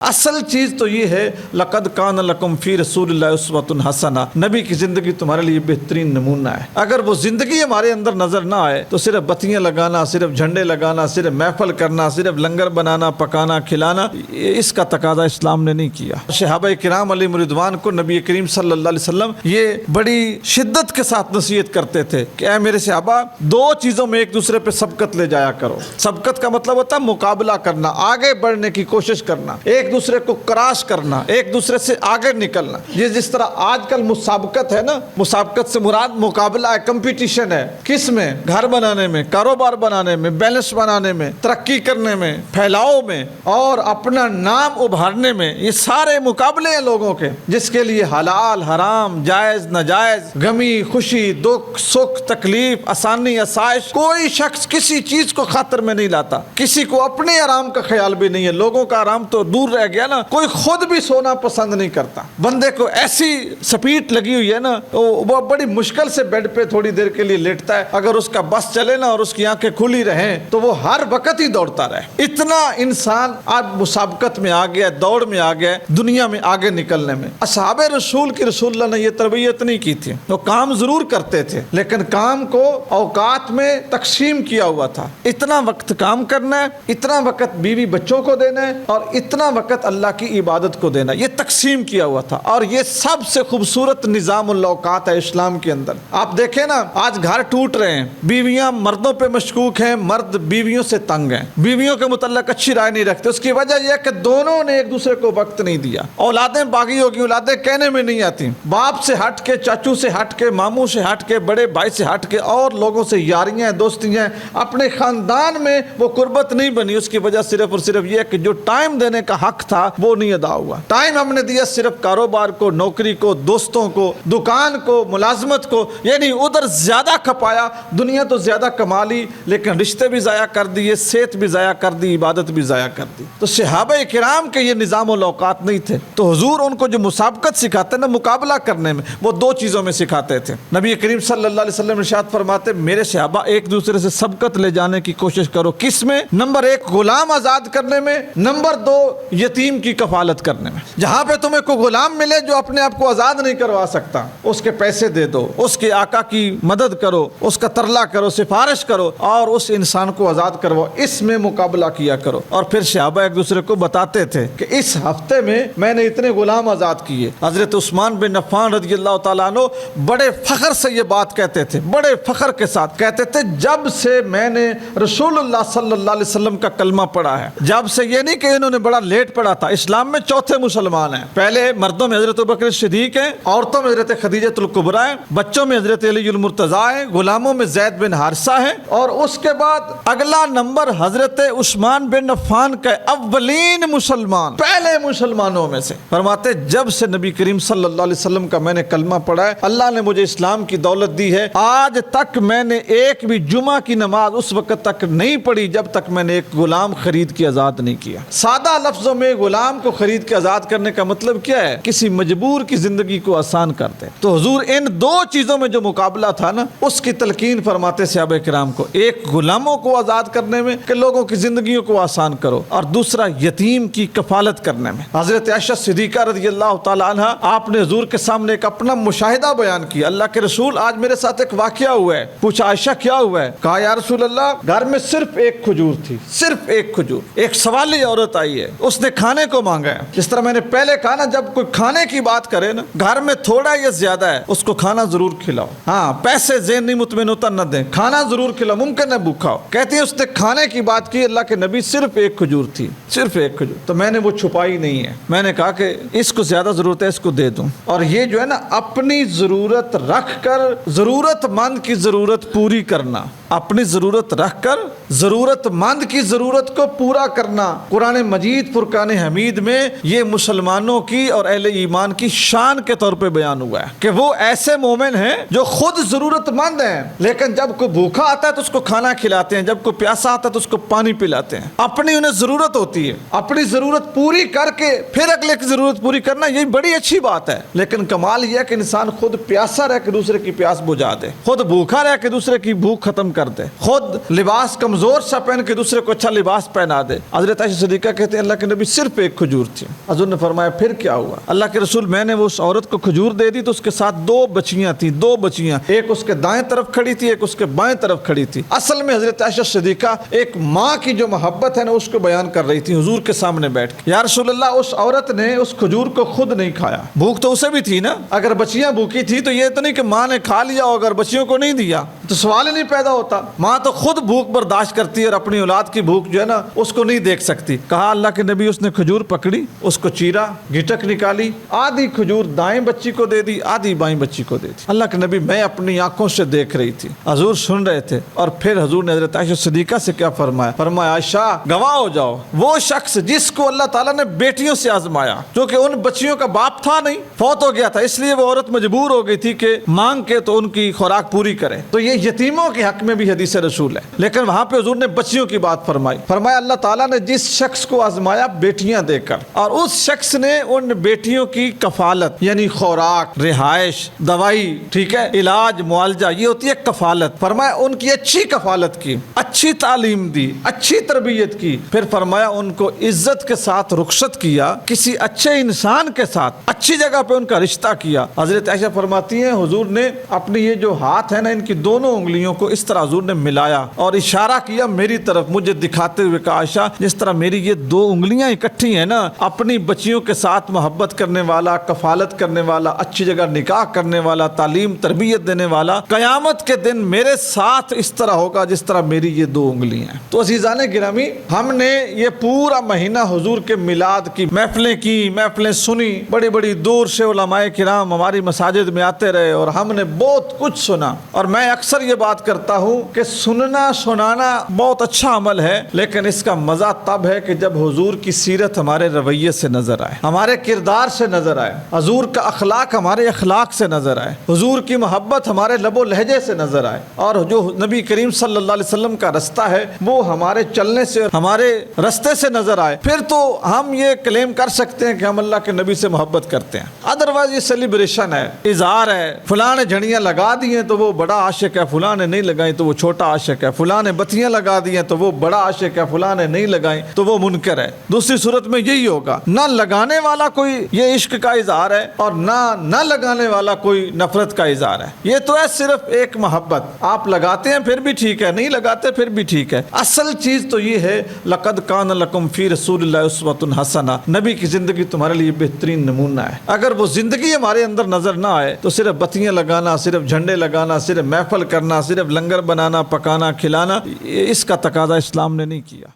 اصل چیز تو یہ ہے لقد کان لکم فی رسول اللہ اسوۃ حسنہ، نبی کی زندگی تمہارے لیے بہترین نمونہ ہے۔ اگر وہ زندگی ہمارے اندر نظر نہ آئے تو صرف بتیاں لگانا، صرف جھنڈے لگانا، صرف محفل کرنا، صرف لنگر بنانا، پکانا، کھلانا، اس کا تقاضا اسلام نے نہیں کیا۔ صحابہ کرام علیہم رضوان کو نبی کریم صلی اللہ علیہ وسلم یہ بڑی شدت کے ساتھ نصیحت کرتے تھے کہ اے میرے صحابہ، دو چیزوں میں ایک دوسرے پہ سبقت لے جایا کرو۔ سبقت کا مطلب ہوتا ہے مقابلہ کرنا، آگے بڑھنے کی کوشش کرنا، ایک دوسرے کو کراس کرنا، ایک دوسرے سے آگے نکلنا۔ یہ جس طرح آج کل مسابقت ہے نا، مسابقت سے مراد مقابلہ ہے، کمپٹیشن ہے۔ کس میں؟ گھر بنانے میں، کاروبار بنانے میں، بیلنس بنانے میں، ترقی کرنے میں، پھیلاؤ میں اور اپنا نام ابھارنے میں۔ یہ سارے مقابلے ہیں لوگوں کے، جس کے لیے حلال حرام، جائز ناجائز، غمی خوشی، دکھ سکھ، تکلیف، آسانی آسائش، کوئی شخص کسی چیز کو خاطر میں نہیں لاتا۔ کسی کو اپنے آرام کا خیال بھی نہیں ہے۔ لوگوں کا آرام تو دور رہ گیا نا، کوئی خود بھی سونا پسند نہیں کرتا۔ بندے کو ایسی سپیٹ لگی ہوئی ہے نا، وہ بڑی مشکل سے بیڈ پہ تھوڑی دیر کے لیے لیٹتا ہے۔ اگر اس کا بس چلے نا اور اس کی آنکھیں کھلی رہیں تو وہ ہر وقت ہی دوڑتا رہے۔ اتنا انسان آج مسابقت میں آ گیا، دوڑ میں آ گیا، دنیا میں آگے نکلنے میں۔ اصحاب رسول کی رسول اللہ نے یہ تربیت نہیں کی تھی۔ وہ کام ضرور کرتے تھے لیکن کام کو اوقات میں تقسیم کیا ہوا تھا۔ اتنا وقت کام کرنا ہے، اتنا وقت بیوی بچوں کو دینا ہے اور اتنا وقت اللہ کی عبادت کو دینا۔ یہ تقسیم کیا ہوا تھا اور یہ سب سے خوبصورت نظام الاوقات ہے اسلام کے اندر۔ آپ دیکھیں نا، آج گھر ٹوٹ رہے ہیں، بیویاں مردوں پہ مشکوک ہیں، مرد بیویوں سے تنگ ہیں، بیویوں کے متعلق اچھی رائے نہیں رکھتے۔ اس کی وجہ یہ ہے کہ دونوں نے ایک دوسرے کو وقت نہیں دیا۔ اولادیں باغی ہوگی، اولادیں کہنے میں نہیں آتی، باپ سے ہٹ کے، چاچو سے ہٹ کے، ماموں سے ہٹ کے، بڑے بھائی سے ہٹ کے اور لوگوں سے یاریاں دوستیاں، اپنے خاندان میں وہ قربت نہیں بنی۔ اس کی وجہ صرف اور صرف یہ ہے کہ جو ٹائم دینے کا حق تھا وہ نہیں ادا ہوا۔ ٹائم ہم نے دیا صرف کاروبار کو، نوکری کو، دوستوں کو، دکان کو، ملازمت کو، یعنی ادھر زیادہ کھپایا۔ دنیا تو زیادہ کما لی لیکن رشتے بھی ضائع کر دیے، صحت بھی ضائع کر دی، عبادت بھی ضائع کر دی۔ تو صحابہ کرام کے یہ نظام الاوقات نہیں تھے۔ تو حضور ان کو جو مسابقت سکھاتے نا، مقابلہ کرنے میں، وہ دو چیزوں میں سکھاتے تھے۔ نبی کریم صلی اللہ علیہ وسلم ارشاد فرماتے، میرے صحابہ ایک دوسرے سے سبقت لے جانے کی کوشش کرو۔ کس میں؟ نمبر 1 غلام آزاد کرنے میں، نمبر 2 یتیم کی کفالت کرنے میں۔ جہاں پہ تمہیں کوئی غلام ملے جو اپنے آپ کو آزاد نہیں کروا سکتا، اس کے پیسے دے دو، اس کے آقا کی مدد کرو، اس کا ترلا کرو، سفارش کرو اور اس انسان کو آزاد کرو۔ اس میں مقابلہ کیا کرو۔ اور پھر صحابہ ایک دوسرے کو بتاتے تھے کہ اس ہفتے میں نے اتنے غلام آزاد کیے۔ حضرت عثمان بن عفان رضی اللہ تعالیٰ عنہ بڑے فخر سے یہ بات کہتے تھے، بڑے فخر کے ساتھ کہتے تھے، جب سے میں نے رسول اللہ صلی اللہ علیہ وسلم کا کلمہ پڑھا ہے، جب سے، یہ نہیں کہ انہوں نے بڑا لیٹ پڑھا تھا، اسلام میں چوتھے مسلمان ہیں۔ پہلے مردوں میں حضرت ابوبکر صدیق ہیں، عورتوں میں حضرت خدیجہ الکبریٰ ہیں، بچوں میں حضرت علی المرتضیٰ ہیں، غلاموں میں زید بن حارثہ ہیں، اور اس کے بعد اگلا نمبر حضرت عثمان بن عفان کا اولین مسلمان، پہلے مسلمانوں میں سے۔ فرماتے جب سے نبی کریم صلی اللہ علیہ وسلم کا میں نے کلمہ پڑھا ہے، اللہ نے مجھے اسلام کی دولت دی ہے۔ آج تک میں نے ایک بھی جمعہ کی نماز اس وقت تک نہیں پڑھی جب تک میں نے ایک غلام خرید کے آزاد نہیں کیا۔ سادہ لفظوں میں غلام کو خرید کے آزاد کرنے کا مطلب کیا ہے؟ کسی مجبور کی زندگی کو آسان کرتے۔ تو حضور ان دو چیزوں میں جو مقابلہ تھا نا، اس کی تلقین فرماتے صحابہ کرام کو، ایک غلاموں کو آزاد کرنے میں کہ لوگوں کی زندگیوں کو آسان کرو، اور دوسرا یتیم کی کفالت کرنے میں۔ حضرت عائشہ صدیقہ رضی اللہ تعالی عنہ، آپ نے حضور کے سامنے ایک اپنا مشاہدہ بیان کیا، اللہ کے رسول آج میرے ساتھ ایک واقعہ ہوا ہے۔ پوچھا عائشہ کیا ہوا ہے؟ کہا یا رسول اللہ، گھر میں صرف ایک کھجور تھی، صرف ایک کھجور۔ ایک سوالی عورت آئی ہے، اس نے کھانے کو مانگا ہے۔ جس طرح میں نے پہلے کہا نا، جب کوئی کھانے کی بات کرے نا، گھر میں تھوڑا یا زیادہ ہے، اس کو کھانا ضرور کھلاؤ۔ ہاں، پیسے ذہن نہیں مطمئن ہوتا نہ دیں، کھانا ضرور کھلاؤ، ممکن ہے بھوکا ہو۔ کہتی ہے اس نے کھانے کی بات کی، اللہ کے نبی صرف ایک کھجور تھی، صرف ایک کھجور، تو میں نے وہ چھپائی نہیں ہے۔ میں نے کہا کہ اس کو زیادہ ضرورت ہے، اس کو دے دوں۔ اور یہ جو ہے نا، اپنی ضرورت رکھ کر ضرورت مند کی ضرورت پوری کرنا، اپنی ضرورت رکھ کر ضرورت مند کی ضرورت کو پورا کرنا، قرآن مجید فرقان حمید میں یہ مسلمانوں کی اور اہل ایمان کی شان کے طور پہ بیان ہوا ہے کہ وہ ایسے مومن ہیں جو خود ضرورت مند ہیں، لیکن جب کوئی بھوکا آتا ہے تو اس کو کھانا کھلاتے ہیں، جب کوئی پیاسا آتا ہے تو اس کو پانی پلاتے ہیں۔ اپنی انہیں ضرورت ہوتی ہے، اپنی ضرورت پوری کر کے پھر اگلے کی ضرورت پوری کرنا، یہ بڑی اچھی بات ہے۔ لیکن کمال یہ ہے کہ انسان خود پیاسا رہ کے دوسرے کی پیاس بجھا دے، خود بھوکا رہ کے دوسرے کی بھوک ختم کر دے، خود لباس کمزور سا پہن کے دوسرے کو اچھا لباس پہنا دے۔ حضرت عائشہ صدیقہ کہتے ہیں اللہ کے نبی صرف ایک کھجور تھی۔ حضور نے فرمایا پھر کیا ہوا؟ اللہ کے رسول میں نے وہ اس عورت کو کھجور دے دی تو اس کے ساتھ 2 بچیاں تھیں، 2 بچیاں، ایک اس کے دائیں طرف کھڑی تھی، ایک اس کے بائیں طرف کھڑی تھی۔ اصل میں حضرت عائشہ صدیقہ ایک ماں کی جو محبت ہے نا اس کو بیان کر رہی تھی حضور کے سامنے بیٹھ کے۔ یا رسول اللہ، اس عورت نے اس کھجور کو خود نہیں کھایا، بھوک تو اسے بھی تھی نا، اگر بچیاں بھوکی تھی تو یہ تو نہیں کہ ماں نے کھا لیا اور اگر بچیوں کو نہیں دیا تو سوال ہی نہیں پیدا ہوتا۔ ماں تو خود بھوک برداشت کرتی ہے اور اپنی اولاد کی بھوک جو ہے نا اس کو نہیں دیکھ سکتی۔ کہا اللہ کے نبی، اس نے کھجور پکڑی، اس کو چیرا، گٹک نکالی، آدھی کھجور دائیں بچی کو دے دی، آدھی بائیں بچی کو دے دی۔ اللہ کے نبی میں اپنی آنکھوں سے دیکھ رہی تھی، حضور سن رہے تھے۔ اور پھر حضور نے حضرت عائشہ صدیقہ سے کیا فرمایا؟ فرمایا عائشہ گواہ ہو جاؤ، وہ شخص جس کو اللہ تعالیٰ نے بیٹیوں سے آزمایا، کیونکہ ان بچیوں کا باپ تھا نہیں، فوت ہو گیا تھا، اس لیے وہ عورت مجبور ہو گئی تھی کہ مانگ کے تو ان کی خوراک پوری کرے۔ تو یہ یتیموں کے حق میں بھی حدیث رسول ہے، لیکن وہاں پہ حضور نے بچیوں کی بات فرمائی۔ فرمایا اللہ تعالیٰ نے جس شخص کو آزمایا بیٹیاں دے کر، اور اس شخص نے ان بیٹیوں کی کفالت یعنی خوراک، رہائش، دوائی، ٹھیک ہے، علاج، معالجہ، یہ ہوتی ہے کفالت۔ فرمایا ان کی اچھی کفالت کی، اچھی تعلیم دی، اچھی تربیت کی، پھر فرمایا ان کو عزت کے ساتھ رخصت کیا، کسی اچھے انسان کے ساتھ اچھی جگہ پہ ان کا رشتہ کیا۔ حضرت عائشہ فرماتی ہیں حضور نے اپنی یہ جو ہاتھ ہے نا ان کی دونوں انگلیوں کو اس طرح حضور نے ملایا اور اشارہ کیا میری طرف، مجھے دکھاتے ہوئے کہا عائشہ جس طرح میری یہ 2 انگلیاں اکٹھی ہیں نا، اپنی بچیوں کے ساتھ محبت کرنے والا، کفالت کرنے والا، اچھی جگہ نکاح کرنے والا، تعلیم تربیت دینے والا، قیامت کے دن میرے ساتھ اس طرح ہوگا جس طرح میری یہ 2 انگلیاں ہیں۔ تو عزیزان گرامی، ہم نے یہ پورا مہینہ حضور کے میلاد کی محفلیں سنی، بڑی بڑی دور سے علماء کرام ہماری مساجد میں آتے رہے اور ہم نے بہت کچھ سنا۔ اور میں اکثر یہ بات کرتا ہوں کہ سننا سنانا بہت اچھا عمل ہے، لیکن اس کا مزہ تب ہے کہ جب حضور کی سیرت ہمارے رویے سے نظر آئے، ہمارے کردار سے نظر آئے، حضور کا اخلاق ہمارے اخلاق سے نظر آئے، حضور کی محبت ہمارے لب و لہجے سے نظر آئے، اور جو نبی کریم صلی اللہ علیہ وسلم کا رستہ ہے وہ ہمارے چلنے سے، ہمارے رستے سے نظر آئے، پھر تو ہم یہ کلیم کر سکتے ہیں کہ ہم اللہ کے نبی سے محبت کرتے ہیں۔ ادروائز یہ سیلیبریشن ہے، اظہار ہے، فلاں نے جھڑیاں لگا دی ہیں تو وہ بڑا عاشق ہے، فلاں نے نہیں لگائیں تو وہ چھوٹا عاشق ہے، فلاں نے بتیاں لگا دی ہیں تو وہ بڑا عاشق ہے، فلاں نے نہیں لگائیں تو وہ منکر ہے۔ دوسری صورت میں یہی ہوگا، نہ لگانے والا کوئی یہ عشق کا اظہار ہے اور نہ لگانے والا کوئی نفرت کا اظہار ہے۔ یہ تو ہے صرف ایک محبت، آپ لگاتے ہیں پھر بھی ٹھیک ہے، نہیں لگاتے پھر بھی ٹھیک ہے۔ اصل چیز تو یہ ہے لقد کان لکم فی رسول اللہ اسوۃ حسنہ، نبی کی زندگی تمہارے لیے بہترین نمونہ ہے۔ اگر وہ زندگی ہمارے اندر نظر نہ آئے تو صرف بتیاں لگانا، صرف جھنڈے لگانا، صرف محفل کرنا، صرف لنگر بنانا، پکانا، کھلانا، اس کا تقاضا اسلام نے نہیں کیا۔